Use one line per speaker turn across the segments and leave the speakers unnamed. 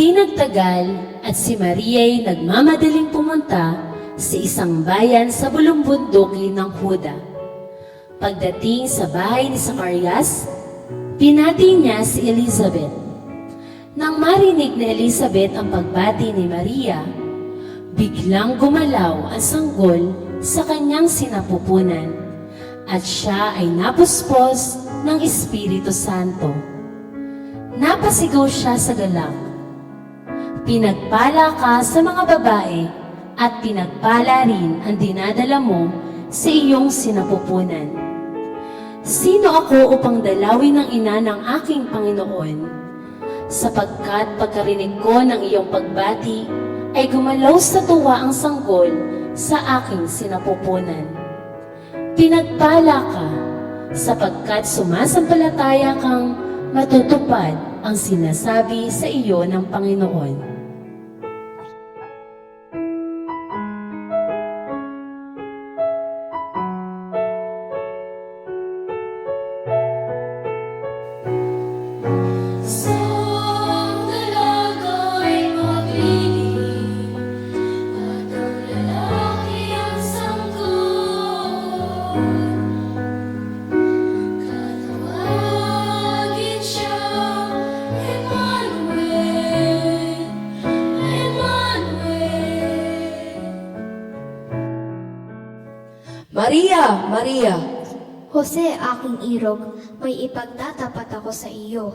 Hindi nagtagal at si Maria'y nagmamadaling pumunta sa isang bayan sa bulumbunduki ng Huda. Pagdating sa bahay ni Zacarias, pinati niya si Elizabeth. Nang marinig ni Elizabeth ang pagbati ni Maria, biglang gumalaw ang sanggol sa kanyang sinapupunan at siya ay napuspos ng Espiritu Santo. Napasigaw siya sa galak. Pinagpala ka sa mga babae at pinagpala rin ang dinadala mo sa iyong sinapupunan. Sino ako upang dalawin ng ina ng aking Panginoon? Sapagkat pagkarinig ko ng iyong pagbati, ay gumalaw sa tuwa ang sanggol sa aking sinapupunan. Pinagpala ka, sapagkat sumasampalataya kang matutupad ang sinasabi sa iyo ng Panginoon.
Maria! Maria!
Jose, aking irog, may ipagtatapat ako sa iyo.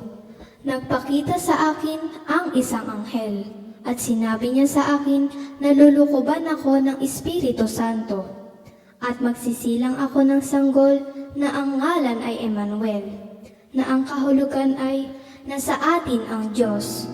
Nagpakita sa akin ang isang anghel, at sinabi niya sa akin na lulukuban ako ng Espiritu Santo. At magsisilang ako ng sanggol na ang ngalan ay Emmanuel, na ang kahulugan ay nasa atin ang Diyos.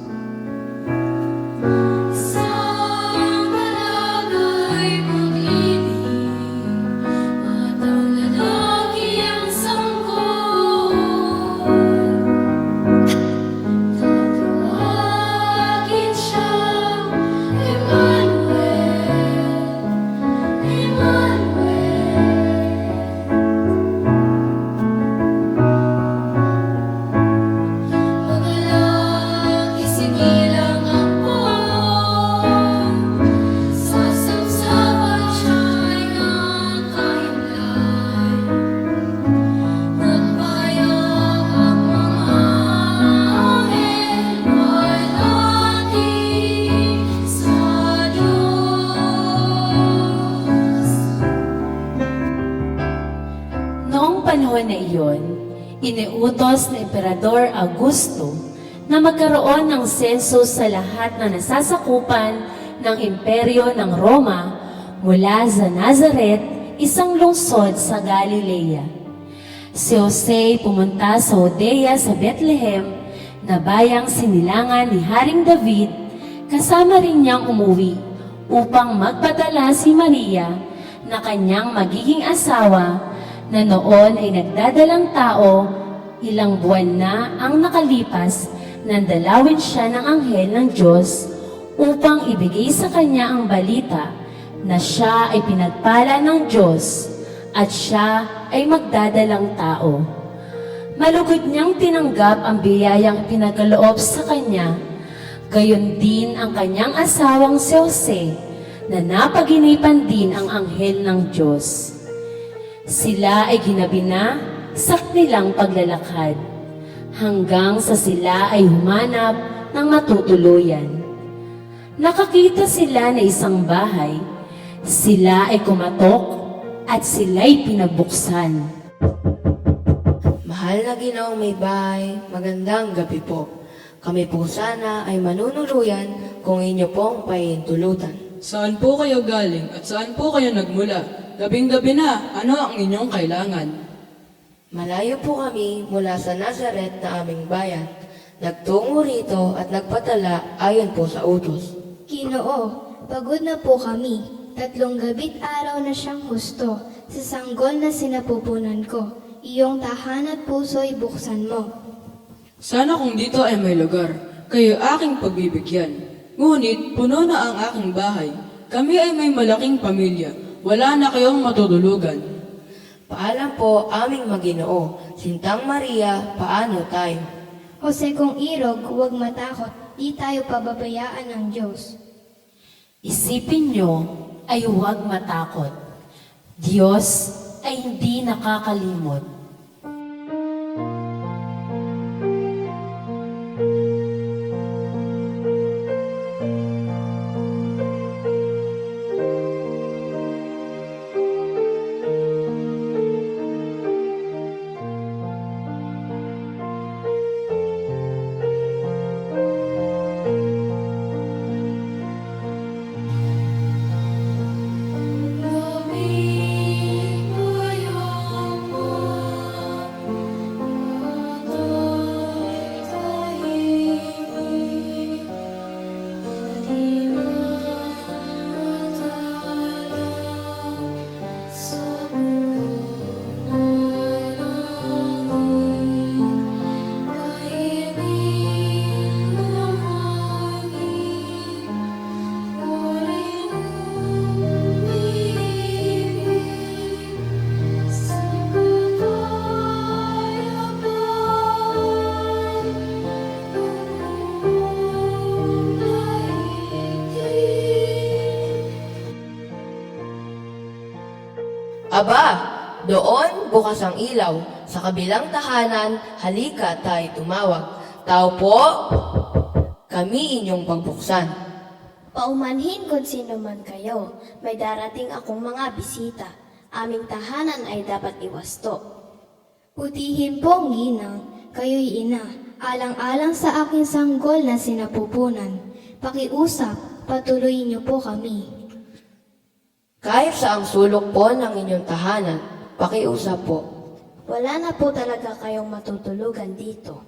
Panahon na iyon, iniutos ni Emperador Augusto na magkaroon ng sensus sa lahat na nasasakupan ng imperyo ng Roma mula sa Nazaret, isang lungsod sa Galilea. Si Jose pumunta sa Judea sa Bethlehem na bayang sinilangan ni Haring David, kasama rin niyang umuwi upang magpadala si Maria na kanyang magiging asawa na noon ay nagdadalang tao, ilang buwan na ang nakalipas nang dalawin siya ng anghel ng Diyos upang ibigay sa kanya ang balita na siya ay pinagpala ng Diyos at siya ay magdadalang tao. Malugod niyang tinanggap ang biyayang pinagkaloob sa kanya, gayon din ang kanyang asawang si Jose na napaginipan din ang anghel ng Diyos. Sila ay ginabi na sa kanilang paglalakad, hanggang sa sila ay humanap ng matutuluyan. Nakakita sila na isang bahay, sila ay kumatok at sila'y pinagbuksan.
Mahal na Ginoong may bahay, magandang gabi po. Kami po sana ay manunuluyan kung inyo pong pahintulutan.
Saan po kayo galing at saan po kayo nagmula? Gabing-gabi na, ano ang inyong kailangan?
Malayo po kami mula sa Nazaret na aming bayan. Nagtungo rito at nagpadala ayon po sa utos.
Ginoo, pagod na po kami. 3 gabi't araw na siyang husto sa sanggol na sinapupunan ko. Iyong tahan at puso'y buksan mo.
Sana kung dito ay may lugar, kayo aking pagbibigyan. Ngunit puno na ang aking bahay. Kami ay may malaking pamilya. Wala na kayong matutulugan.
Paalam po aming Maginoo. Sintang Maria, paano tayo?
Jose kong irog, huwag matakot. di tayo pababayaan ng Diyos.
Isipin nyo ay huwag matakot. Diyos ay hindi nakakalimot.
Aba, doon bukas ang ilaw. Sa kabilang tahanan, halika tayo tumawag. Tao po, kami inyong pagbuksan.
Paumanhin kung sino man kayo, may darating akong mga bisita. Aming tahanan ay dapat iwasto. Putihin po ang ginang, kayo'y ina, alang-alang sa aking sanggol na sinapupunan. Pakiusap, patuloy niyo po kami.
Kahit sa ang sulok po ng inyong tahanan, pakiusap po.
Wala na po talaga kayong matutulugan dito.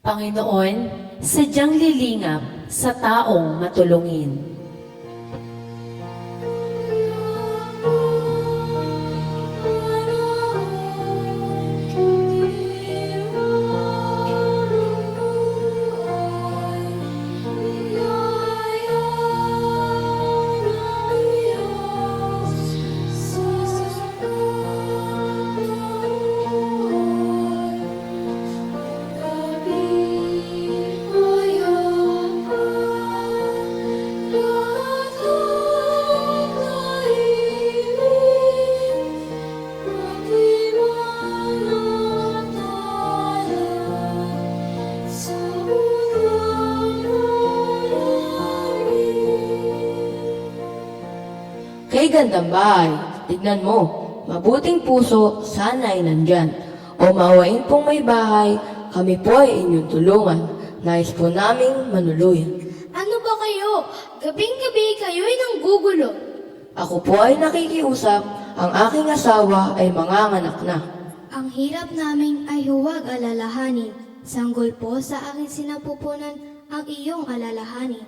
Panginoon, sadyang lilingap sa taong matulungin.
Kay gandang bahay, tignan mo, mabuting puso sana ay nandyan. O mawain pong may bahay, kami po ay inyong tulungan. Nais po naming manuluyan.
Ano ba kayo? Gabing-gabi kayo'y nanggugulo.
Ako po ay nakikiusap, ang aking asawa ay manganganak na.
Ang hirap namin ay huwag alalahanin. Sanggol po sa aking sinapupunan ang iyong alalahanin.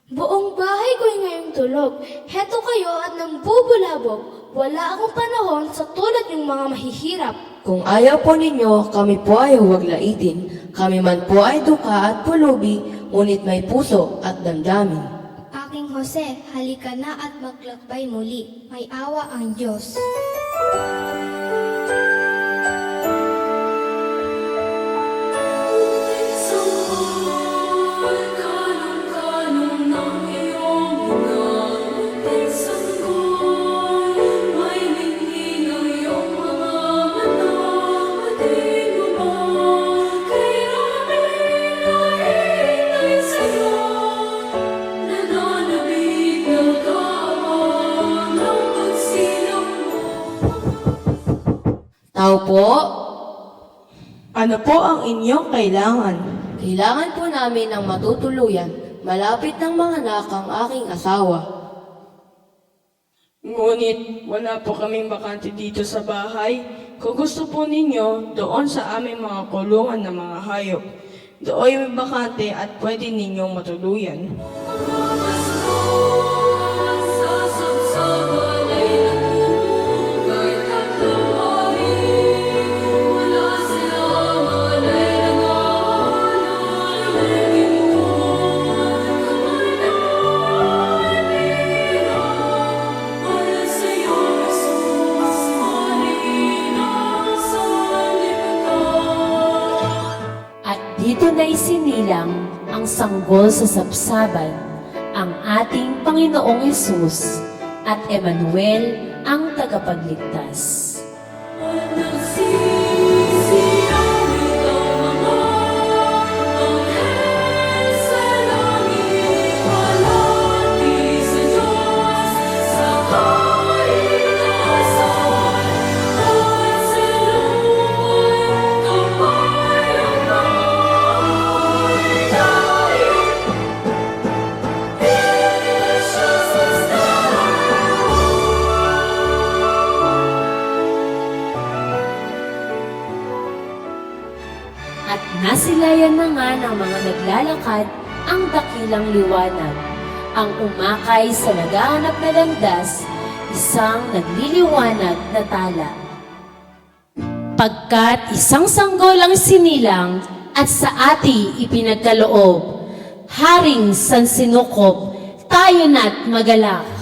Buong bahay ko'y ngayong tulog. Heto kayo at nambubulabog. Wala akong panahon sa tulad yung mga mahihirap.
Kung ayaw po ninyo, kami po ay huwag laitin. Kami man po ay duka at pulubi, ngunit may puso at damdamin.
Aking Jose, halika na at maglakbay muli. May awa ang Diyos.
Tao po,
Ano po ang inyong kailangan?
kailangan po namin ng matutuluyan. Malapit ng manganak ang aking asawa.
Ngunit wala po kaming bakante dito sa bahay. Kung gusto po ninyo, doon sa aming mga kulungan ng mga hayop. Doon may bakante at pwede ninyong matuluyan.
At dito na isinilang ang sanggol sa sapsaban, ang ating Panginoong Hesus, at Emmanuel, ang tagapagligtas. At nasilayan na nga ng mga naglalakad ang dakilang liwanag, ang umakay sa naghahanap na landas, isang nagliliwanag na tala. Pagkat isang sanggol ang sinilang at sa ati ipinagkaloob, haring sansinukop, tayo na't magalak.